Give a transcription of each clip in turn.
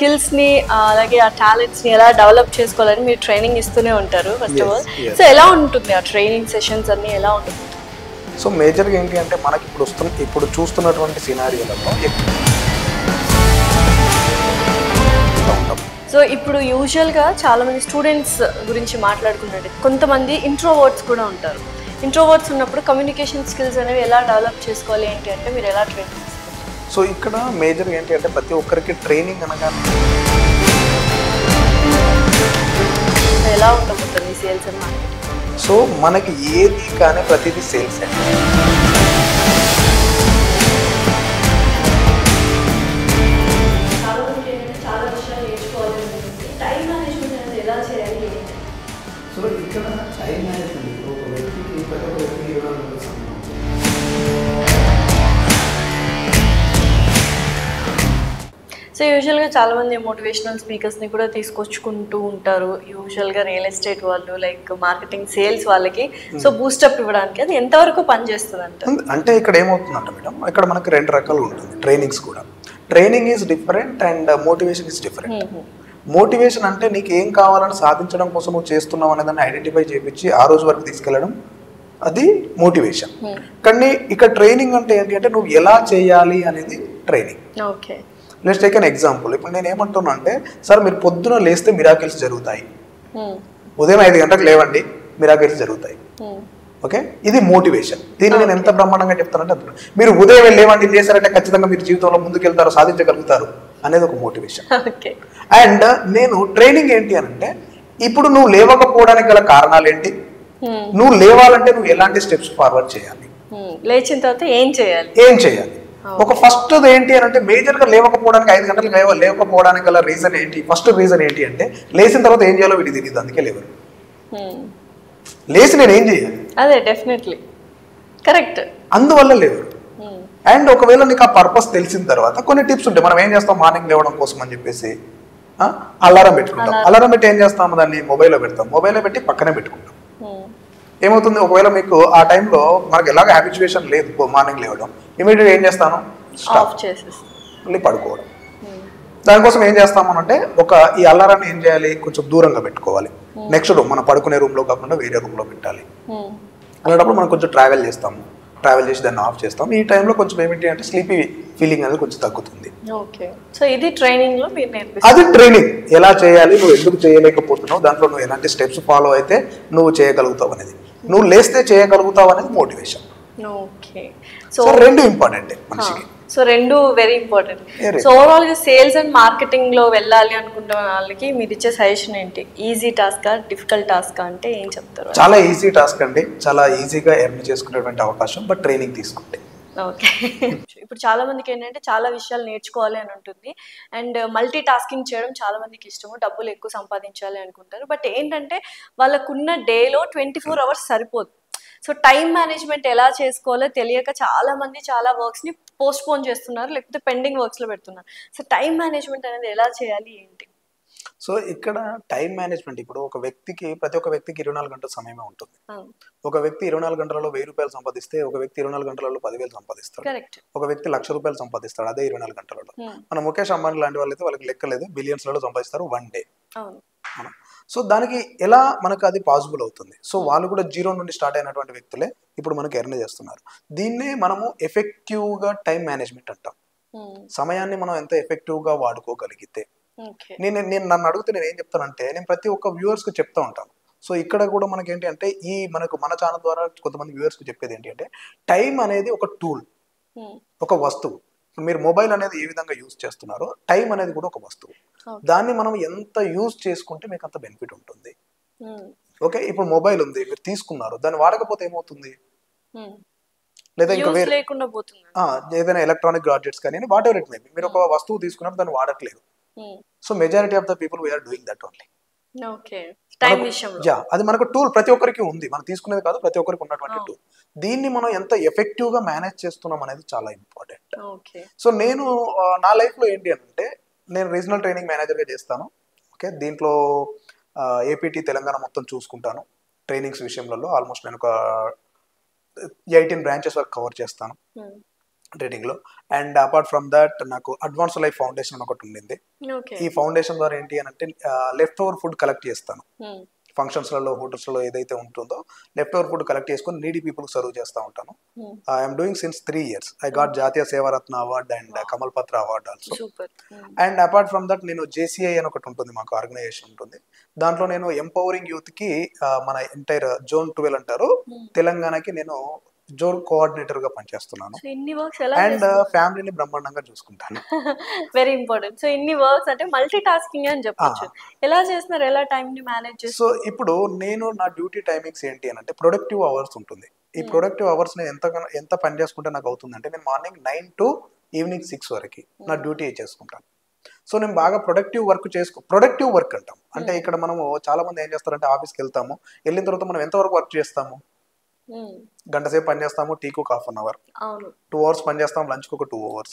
Skills ని అలాగే ఆ టాలెంట్స్ ని ఎలా డెవలప్ చేసుకోవాలని మీరు ట్రైనింగ్ ఇస్తూనే ఉంటారు ఫస్ట్ ఆఫ్ ఆల్. సో ఎలా ఉంటుంది ఆ ట్రైనింగ్ సెషన్స్ అన్ని ఎలా ఉంటుంది? సో మేజర్గా ఏంటి అంటే మనకి ఇప్పుడు చూస్తున్నటువంటి సినారియోలలో సో ఇప్పుడు యూజువల్గా చాలామంది స్టూడెంట్స్ గురించి మాట్లాడుకున్నట్టు కొంతమంది ఇంట్రోవర్ట్స్ కూడా ఉంటారు. ఇంట్రోవర్ట్స్ ఉన్నప్పుడు కమ్యూనికేషన్ స్కిల్స్ అనేవి ఎలా డెవలప్ చేసుకోవాలి ఏంటి అంటే మీరు ఎలా ట్రైనింగ్ ఇస్తారు? సో ఇక్కడ మేజర్గా ఏంటి అంటే ప్రతి ఒక్కరికి ట్రైనింగ్ అనగా ఎలా ఉండబోతుంది సేల్స్ అండ్ మార్కెటింగ్? సో మనకి ఏది కానీ ప్రతిదీ సేల్స్ అండి. సో ఇక్కడ టైం మేనేజ్మెంట్ ఒక వ్యక్తికి ప్రతి ఒక్క వ్యక్తికి ఇవ్వడానికి సంబంధించి సో యూజువల్గా చాలామంది మోటివేషనల్ స్పీకర్స్ని కూడా తీసుకొచ్చుకుంటూ ఉంటారు. యూజువల్గా రియల్ ఎస్టేట్ వాళ్ళు లైక్ మార్కెటింగ్ సేల్స్ వాళ్ళకి సో బూస్టప్ ఇవ్వడానికి అది ఎంతవరకు పనిచేస్తుంది అంటే ఇక్కడ ఏమవుతుందంట మేడం, ఇక్కడ మనకి రెండు రకాలు ఉంటుంది ట్రైనింగ్స్ కూడా. Training is different and motivation is different. Motivation అంటే నీకు ఏం కావాలని సాధించడం కోసం నువ్వు చేస్తున్నావు అనేదాన్ని ఐడెంటిఫై చేయించి ఆ రోజు వరకు తీసుకెళ్ళడం, అది మోటివేషన్. కానీ ఇక్కడ ట్రైనింగ్ అంటే ఏంటి అంటే నువ్వు ఎలా చేయాలి అనేది training. Okay, let's take an example. ఇప్పుడు నేను ఏమంటున్నా అంటే, సార్ మీరు పొద్దున లేస్తే మిరాకిల్స్ జరుగుతాయి, ఉదయం 5 గంటలకు లేవండి మిరాకిల్స్ జరుగుతాయి. ఓకే, ఇది మోటివేషన్. దీన్ని నేను ఎంత బ్రహ్మాండంగా చెప్తానంటే మీరు ఉదయం లేవండి లేసారంటే ఖచ్చితంగా మీరు జీవితంలో ముందుకెళ్తారు, సాధించగలుగుతారు అనేది ఒక మోటివేషన్. అండ్ నేను ట్రైనింగ్ ఏంటి అని అంటే, ఇప్పుడు నువ్వు లేవకపోవడానికి గల కారణాలు ఏంటి, నువ్వు లేవాలంటే నువ్వు ఎలాంటి స్టెప్స్ ఫార్వర్డ్ చేయాలి, లేచిన తర్వాత ఏం చేయాలి. ఒక ఫస్ట్ ఏంటి అని అంటే మేజర్ గా లేవకపోవడానికి 5 గంటలకు లేవకపోవడానికి గల రీజన్ ఏంటి, ఫస్ట్ రీజన్ ఏంటి అంటే లేచిన తర్వాత ఏం చేయాలో వీడికి తెలియదు, అందుకే లేవరు. లేచి నేను ఏం చేయాలి, అదే డెఫినెట్లీ కరెక్ట్, అందువల్ల లేవరు. అండ్ ఒకవేళ నీకు ఆ పర్పస్ తెలిసిన తర్వాత కొన్ని టిప్స్ ఉంటాయి. మనం ఏం చేస్తాం, మార్నింగ్ లేవడం కోసం అని చెప్పేసి అలారం పెట్టుకుంటాం. అలారం పెట్టి ఏం చేస్తాము, దాన్ని మొబైల్లో పెడతాం. మొబైల్లో పెట్టి పక్కనే పెట్టుకుంటాం. ఏమవుతుంది, ఒకవేళ మీకు ఆ టైంలో మనకి ఎలాగ హ్యాబిచువేషన్ లేదు మార్నింగ్ లేవడం, ఇమీడియట్ ఏం చేస్తాను, స్టాప్ చేసేసి మళ్ళీ పడుకోవడం. దానికోసం ఏం చేస్తాము అంటే ఈ అలారాన్ని ఏం చేయాలి, కొంచెం దూరంగా పెట్టుకోవాలి. నెక్స్ట్ రూమ్, మనం పడుకునే రూమ్ లో కాకుండా వేరే రూమ్ లో పెట్టాలి. అలాంటప్పుడు మనం కొంచెం ట్రావెల్ చేసి దాన్ని ఆఫ్ చేస్తాం. ఈ టైంలో కొంచెం ఏమిటి అంటే స్లీపీ ఫీలింగ్ అనేది కొంచెం తగ్గుతుంది. సో ఇది ట్రైనింగ్ లో మీరు నేర్పిస్తారు. అది ట్రైనింగ్ ఎలా చేయాలి, నువ్వు ఎందుకు చేయలేకపోతున్నావు, దాంట్లో నువ్వు ఎలాంటి స్టెప్స్ ఫాలో అయితే నువ్వు చేయగలుగుతావు అనేది, నువ్వు లేస్తే చేయగలుగుతావు అనేది మోటివేషన్. ఓకే, సో రెండు ఇంపార్టెంట్ మనిషికి. సో రెండు వెరీ ఇంపార్టెంట్. సో ఓవరాల్ గా సేల్స్ అండ్ మార్కెటింగ్ లో వెళ్ళాలి అనుకుంటున్న వాళ్ళకి మీరు ఇచ్చే సజెషన్ ఏంటి? ఈజీ టాస్కా, డిఫికల్ట్ టాస్కా అంటే ఏం చెప్తారు? చాలా ఈజీ టాస్క్ అండి, చాలా ఈజీగా ఎర్న్ చేసుకునేటువంటి అవకాశం, బట్ ట్రైనింగ్ తీసుకుంటే. ఓకే, ఇప్పుడు చాలా మందికి ఏంటంటే చాలా విషయాలు నేర్చుకోవాలి అని ఉంటుంది. అండ్ మల్టీ టాస్కింగ్ చేయడం చాలా మందికి ఇష్టము, డబ్బులు ఎక్కువ సంపాదించాలి అనుకుంటారు. బట్ ఏంటంటే వాళ్ళకున్న డేలో 24 అవర్స్ సరిపోదు. సో టైం మేనేజ్మెంట్ ఎలా చేసుకోవాలో తెలియక చాలా మంది చాలా వర్క్స్ని పోస్ట్పోన్ చేస్తున్నారు, లేకపోతే పెండింగ్ వర్క్స్లో పెడుతున్నారు. సో టైం మేనేజ్మెంట్ అనేది ఎలా చేయాలి ఏంటి? సో ఇక్కడ టైం మేనేజ్మెంట్, ఇప్పుడు ప్రతి ఒక్క వ్యక్తికి 24 గంటల సమయమే ఉంటుంది. ఒక వ్యక్తి 24 గంటలలో 1000 రూపాయలు సంపాదిస్తే, ఒక వ్యక్తి 24 గంటలలో 10,000 సంపాదిస్తాడు. ఒక వ్యక్తి 1,00,000 రూపాయలు సంపాదిస్తాడు అదే 24 గంటలలో. మన ముఖేష్ అంబానీ లాంటి వాళ్ళైతే వాళ్ళకి లెక్కలేదు, బిలియన్స్లలో సంపాదిస్తారు వన్ డే. సో దానికి ఎలా మనకు అది పాసిబుల్ అవుతుంది? సో వాళ్ళు కూడా జీరో నుండి స్టార్ట్ అయినటువంటి వ్యక్తులే ఇప్పుడు మనకు ఎర్న్ చేస్తున్నారు. దీన్నే మనము ఎఫెక్టివ్ గా టైం మేనేజ్మెంట్ అంటాం. సమయాన్ని మనం ఎంత ఎఫెక్టివ్ గా వాడుకోగలిగితే, నేను నన్ను అడిగితే నేను ఏం చెప్తానంటే, నేను ప్రతి ఒక్క వ్యూవర్స్ కు చెప్తా ఉంటాను. సో ఇక్కడ కూడా మనకి ఏంటి అంటే మన ఛానల్ ద్వారా కొంతమంది వ్యూవర్స్ కు చెప్పేది ఏంటి అంటే, టైం అనేది ఒక టూల్, ఒక వస్తువు. మీరు మొబైల్ అనేది ఏ విధంగా యూజ్ చేస్తున్నారో టైం అనేది కూడా ఒక వస్తువు. దాన్ని మనం ఎంత యూజ్ చేసుకుంటే మీకు అంత బెనిఫిట్ ఉంటుంది. ఓకే, ఇప్పుడు మొబైల్ ఉంది, మీరు తీసుకున్నారు, దాన్ని వాడకపోతే ఏమవుతుంది, లేదా ఇంకా వేరే ఏదైనా ఎలక్ట్రానిక్ గాడ్జెట్స్ కానీ whatever it may be, మీరు ఒక వస్తువు తీసుకున్నప్పుడు దాన్ని వాడట్లేదు. So majority of the people we are doing that only. అది మనకు టూల్ ప్రతి ఒక్కరికి ఉంది, మనం తీసుకునేది కాదు, ప్రతి ఒక్కరికి ఉన్నటువంటి టూల్. దీన్ని మనం ఎంత ఎఫెక్టివ్ గా మేనేజ్ చేస్తున్నాం అనేది చాలా ఇంపార్టెంట్. సో నేను నా లైఫ్ లో ఏంటి అంటే, నేను రీజనల్ ట్రైనింగ్ మేనేజర్ గా చేస్తాను. ఓకే, దీంట్లో ఏపీటీ తెలంగాణ మొత్తం చూసుకుంటాను. ట్రైనింగ్స్ విషయంలో ఆల్మోస్ట్ నేను ఒక 18 బ్రాంచెస్ వరకు కవర్ చేస్తాను. ట్రేడింగ్ లో. అండ్ అపార్ట్ ఫ్రమ్ దట్ నాకు అడ్వాన్స్ లైఫ్ ఫౌండేషన్ ఒకటి ఉండింది. ఈ ఫౌండేషన్ ద్వారా ఏంటి అని అంటే లెఫ్ట్ ఓవర్ ఫుడ్ కలెక్ట్ చేస్తాను. ఫంక్షన్స్లలో హోటల్స్లో ఏదైతే ఉంటుందో లెఫ్ట్ ఓవర్ ఫుడ్ కలెక్ట్ చేసుకొని నీడీ పీపుల్ సర్వ్ చేస్తూ ఉంటాను. I'm doing since 3 years. I got జాతీయ సేవారత్న award and Kamal Patra award also. And apart from that నేను JCI అని ఒకటి ఉంటుంది, మాకు ఆర్గనైజేషన్ ఉంటుంది. దాంట్లో నేను ఎంపవరింగ్ యూత్ కి మన ఎంటైర్ జోన్ 12 అంటారు తెలంగాణకి నేను జోన్ కోఆర్డినేటర్ గా పనిచేస్తున్నాను. అండ్ ఫ్యామిలీని బ్రహ్మాండంగా చూసుకుంటాను. Very important. సో ఇన్ని వర్క్స్ అంటే మల్టీ టాస్కింగ్ అని చెప్పొచ్చు. ఎలా చేస్తున్నారు, ఎలా టైం ని మేనేజ్ చేస్తారు? సో ఇప్పుడు నేను నా డ్యూటీ టైమింగ్స్ ఏంటి అని అంటే ప్రొడక్టివ్ అవర్స్ ఉంటుంది. ఈ ప్రొడక్టివ్ అవర్స్ నేను ఎంత పని చేసుకుంటే నాకు అవుతుందంటే నేను మార్నింగ్ 9 to ఈవినింగ్ 6 వరకు నా డ్యూటీ చేసుకుంటాను. సో నేను బాగా ప్రొడక్టివ్ వర్క్ అంటాం. అంటే ఇక్కడ మనము చాలా మంది ఏం చేస్తారంటే ఆఫీస్కి వెళ్తాము, వెళ్ళిన తర్వాత మనం ఎంతవరకు వర్క్ చేస్తాము, గంట సేపు పని చేస్తాము, టీకు ఒక 1/2 hour, 2 hours పని చేస్తాము, లంచ్కి ఒక 2 hours.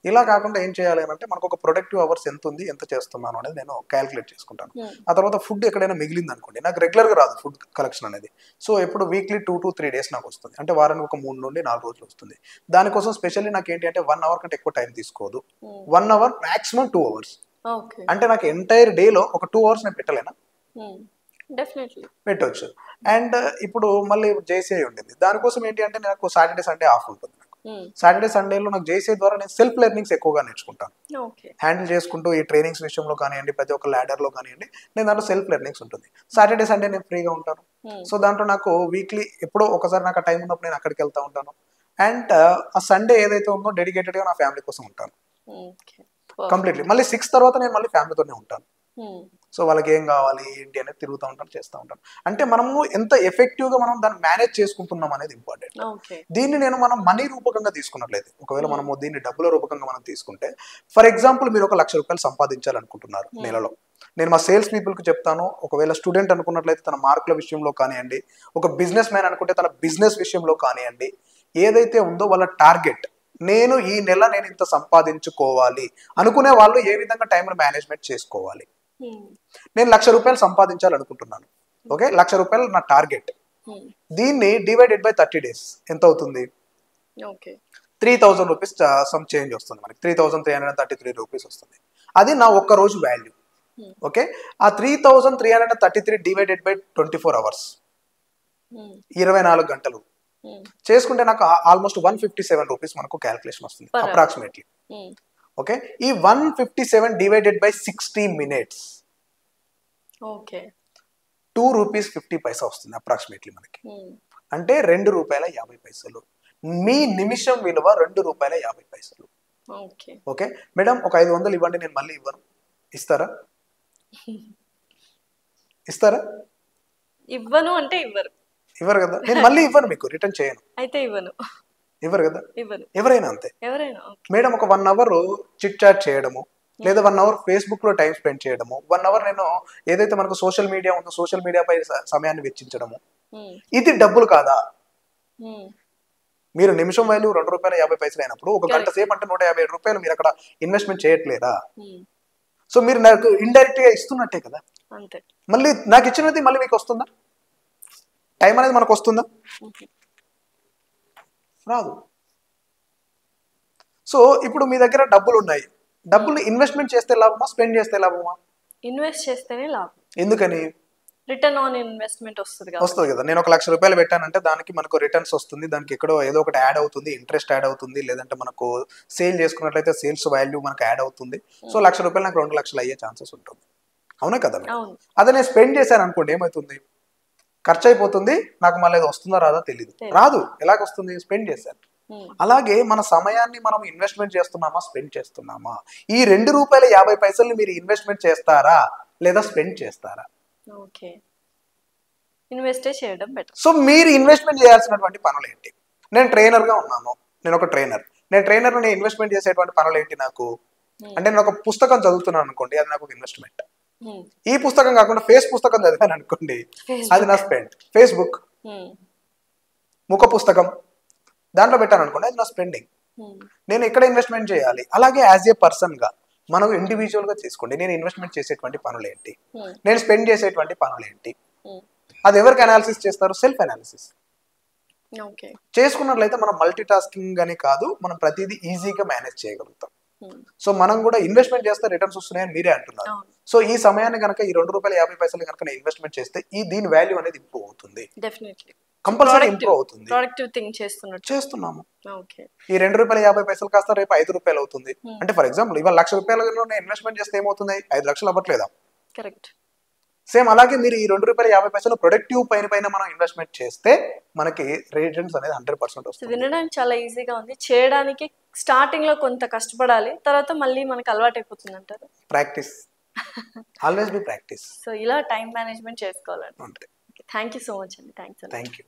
ఇలా కాకుండా ఏం చేయాలి అంటే మనకు ఒక ప్రొడక్టివ్ అవర్స్ ఎంత ఉంది, ఎంత చేస్తున్నాను అనేది నేను క్యాలిక్యులేట్ చేసుకుంటాను. ఆ తర్వాత ఫుడ్ ఎక్కడైనా మిగిలింది అనుకోండి, నాకు రెగ్యులర్గా రాదు ఫుడ్ కలెక్షన్ అనేది. సో ఎప్పుడు వీక్లీ 2 to 3 days నాకు వస్తుంది, అంటే వారానికి ఒక 3 నుండి 4 రోజులు వస్తుంది. దానికోసం స్పెషల్లీ నాకు ఏంటి అంటే 1 hour కంటే ఎక్కువ టైం తీసుకోదు. 1 hour మాక్సిమం 2 hours. అంటే నాకు ఎంటైర్ డేలో ఒక 2 hours నేను పెట్టలేనా? పెట్టవచ్చు. అండ్ ఇప్పుడు మళ్ళీ JCI ఉండింది, దానికోసం ఏంటి అంటే నాకు సాటర్డే సండే ఆఫ్ ఉంటుంది. సాటర్డే సండేలో నాకు JCI ద్వారా నేను సెల్ఫ్ లెర్నింగ్స్ ఎక్కువగా నేర్చుకుంటాను. హ్యాండిల్ చేసుకుంటూ ఈ ట్రైనింగ్స్ విషయంలో కానివ్వండి, ప్రతి ఒక్క ల్యాడర్లో కానివ్వండి, నేను దాంట్లో సెల్ఫ్ లెర్నింగ్స్ ఉంటుంది. సాటర్డే సండే నేను ఫ్రీగా ఉంటాను. సో దాంట్లో నాకు వీక్లీ ఎప్పుడో ఒకసారి నాకు ఆ టైం ఉన్నప్పుడు నేను అక్కడికి వెళ్తూ ఉంటాను. అండ్ ఆ సండే ఏదైతే ఉందో డెడికేటెడ్గా నా ఫ్యామిలీ కోసం ఉంటాను కంప్లీట్లీ. మళ్ళీ 6 తర్వాత నేను మళ్ళీ ఫ్యామిలీతోనే ఉంటాను. సో వాళ్ళకి ఏం కావాలి ఏంటి అనేది తిరుగుతూ ఉంటాను, చేస్తూ ఉంటాను. అంటే మనము ఎంత ఎఫెక్టివ్గా మనం దాన్ని మేనేజ్ చేసుకుంటున్నాం అనేది ఇంపార్టెంట్. దీన్ని మనం మనీ రూపకంగా తీసుకున్నట్లయితే, ఒకవేళ మనము దీన్ని డబ్బుల రూపకంగా మనం తీసుకుంటే, ఫర్ ఎగ్జాంపుల్ మీరు ఒక 1,00,000 రూపాయలు సంపాదించాలనుకుంటున్నారు నెలలో. నేను మా సేల్స్ పీపుల్కి చెప్తాను, ఒకవేళ స్టూడెంట్ అనుకున్నట్లయితే తన మార్కుల విషయంలో కానివ్వండి, ఒక బిజినెస్ మ్యాన్ అనుకుంటే తన బిజినెస్ విషయంలో కానివ్వండి, ఏదైతే ఉందో వాళ్ళ టార్గెట్, నేను ఈ నెల నేను ఇంత సంపాదించుకోవాలి అనుకునే వాళ్ళు ఏ విధంగా టైం మేనేజ్మెంట్ చేసుకోవాలి. నేను 1,00,000 రూపాయలు సంపాదించాలనుకుంటున్నాను. ఓకే, 1,00,000 రూపాయలు నా టార్గెట్. దీన్ని డివైడెడ్ బై 30 days ఎంత అవుతుంది? 3,000 రూపీస్ సమ్ చేంజ్ వస్తుంది మనకి, 3,333 రూపీస్ వస్తుంది. అది నా ఒక్క రోజు వాల్యూ. ఓకే, ఆ 3,333 డివైడెడ్ బై 24 hours, 24 గంటలు చేసుకుంటే నాకు ఆల్మోస్ట్ 157 రూపీస్ మనకు క్యాల్కులేషన్ వస్తుంది అప్రాక్సిమేట్లీ. ఓకే, ఈ 157 డివైడెడ్ బై 60 minutes, 2 రూపీస్ 50 పైసా వస్తుంది అప్రాక్సిమేట్లీ మనకి. అంటే 2 రూపాయల 50 పైసలు. మీ నిమిషం విలువ 2 రూపాయల 50 పైసలు. ఓకే మేడం, ఒక 500 ఇవ్వండి, నేను మళ్ళీ ఇవ్వను. ఇస్తారా? ఇవ్వను అంటే ఇవ్వరు కదా, నేను మళ్ళీ ఇవ్వను, మీకు రిటర్న్ చేయను. అయితే ఇవ్వరు కదా, ఎవరైనా అంతే. మేడం, ఒక 1 hour చిట్ చాట్ చేయడము, లేదా 1 hour ఫేస్బుక్ లో టైం స్పెండ్ చేయడము, 1 hour నేను ఏదైతే మనకు సోషల్ మీడియా ఉందో సోషల్ మీడియా పై సమయాన్ని వెచ్చించడము, ఇది డబ్బులు కాదా? మీరు నిమిషం వాల్యూ 2 రూపాయల 50 పైసలు అయినప్పుడు ఒక గంట సేపు అంటే 157 రూపాయలు మీరు అక్కడ ఇన్వెస్ట్మెంట్ చేయట్లేదా? సో మీరు నాకు ఇండైరెక్ట్ గా ఇస్తున్నట్టే కదా. మళ్ళీ నాకు ఇచ్చినది మళ్ళీ మీకు వస్తుందా? టైం అనేది మనకు వస్తుందా? రాదు. సో ఇప్పుడు మీ దగ్గర డబ్బులు ఉన్నాయి, డబ్బులు ఇన్వెస్ట్మెంట్ చేస్తే లాభమా, స్పెండ్ చేస్తే లాభమా? ఇన్వెస్ట్ చేస్తేనే లాభం. ఎందుకని? రిటర్న్ ఆన్ ఇన్వెస్ట్మెంట్ వస్తుంది కదా. నేను ఒక 1,00,000 రూపాయలు పెట్టానంటే దానికి మనకు రిటర్న్స్ వస్తుంది, దానికి ఎక్కడో ఏదో ఒకటి యాడ్ అవుతుంది, ఇంట్రెస్ట్ యాడ్ అవుతుంది, లేదంటే మనకు సేల్ చేసుకున్నట్లయితే సేల్స్ వాల్యూ మనకు యాడ్ అవుతుంది. సో 1,00,000 రూపాయలు నాకు 2 లక్షలు అయ్యే ఛాన్సెస్ ఉంటుంది. అవునా కదా? అదే నేను స్పెండ్ చేశాను అనుకోండి, ఏమవుతుంది? ఖర్చు అయిపోతుంది, నాకు మళ్ళీ వస్తుందా రాదా తెలియదు. రాదు. ఎలాగొస్తుంది? స్పెండ్ చేశాను. అలాగే మన సమయాన్ని మనం ఇన్వెస్ట్మెంట్ చేస్తున్నామా, స్పెండ్ చేస్తున్నామా? ఈ 2 రూపాయల 50 పైసల్ని మీరు ఇన్వెస్ట్మెంట్ చేస్తారా లేదా స్పెండ్ చేస్తారా? ఇన్వెస్ట్ చేయడం బెటర్. సో మీరు ఇన్వెస్ట్మెంట్ చేయాల్సినటువంటి పనులు ఏంటి? నేను ట్రైనర్గా ఉన్నాను, నేను ఒక ట్రైనర్. నేను ట్రైనర్ నేను ఇన్వెస్ట్మెంట్ చేసేటువంటి పనులు ఏంటి నాకు అంటే, నేను ఒక పుస్తకం చదువుతున్నాను అనుకోండి, అది నాకు ఇన్వెస్ట్మెంట్. ఈ పుస్తకం కాకుండా పుస్తకం చదివాను అనుకోండి, అది నా స్పెండ్. ఫేస్బుక్ ముఖ పుస్తకం దాంట్లో పెట్టాను అనుకోండి, అది నా స్పెండింగ్. నేను ఎక్కడ ఇన్వెస్ట్మెంట్ చేయాలి? అలాగే యాజ్ ఏ పర్సన్ గా మనం ఇండివిజువల్ గా తీసుకోండి, నేను ఇన్వెస్ట్మెంట్ చేసేటువంటి పనులు ఏంటి, నేను స్పెండ్ చేసేటువంటి పనులు ఏంటి, అది ఎవరికి అనాలిసిస్ చేస్తారు? Self analysis. చేసుకున్నట్లయితే మనం మల్టీ టాస్కింగ్ అని కాదు, మనం ప్రతిదీ ఈజీగా మేనేజ్ చేయగలుగుతాం. సో మనం కూడా ఇన్వెస్ట్మెంట్ చేస్తే రిటర్న్స్ వస్తున్నాయని మీరే అంటున్నారు. సో ఈ సమయాన్ని కనుక ఈ ₹2.50 కనుక ఇన్వెస్ట్మెంట్ చేస్తే దీని వాల్యూ అనేది ఇంప్రూవ్ అవుతుంది, కంపల్సరీ ఇంప్రూవ్ అవుతుంది. చేస్తున్నాము. ఈ ₹2.50 కాస్త రేపు ₹5 అవుతుంది అంటే, ఫర్ ఎగ్జాంపుల్ ఇవాళ ₹1,00,000 ఇన్వెస్ట్మెంట్ చేస్తే ఏమవుతుంది, 5 లక్షలు అవ్వట్లేదా? కరెక్ట్. సేమ్ అలాగే మీరు ఈ ₹2.50 ప్రొడక్టివ్ పైన మనం ఇన్వెస్ట్మెంట్ చేస్తే మనకి రిటర్న్స్ అనేది 100% వస్తుంది. వినడానికి చాలా ఈజీగా ఉంది, చేయడానికి స్టార్టింగ్ లో కొంత కష్టపడాలి, తర్వాత మళ్ళీ మనకి అలవాటు అయిపోతుంది అంటారు. Practice, always be practice. So ఇలా టైం మేనేజ్మెంట్ చేసుకోవాలండి. థ్యాంక్ యూ సో మచ్ అండి. Thank you.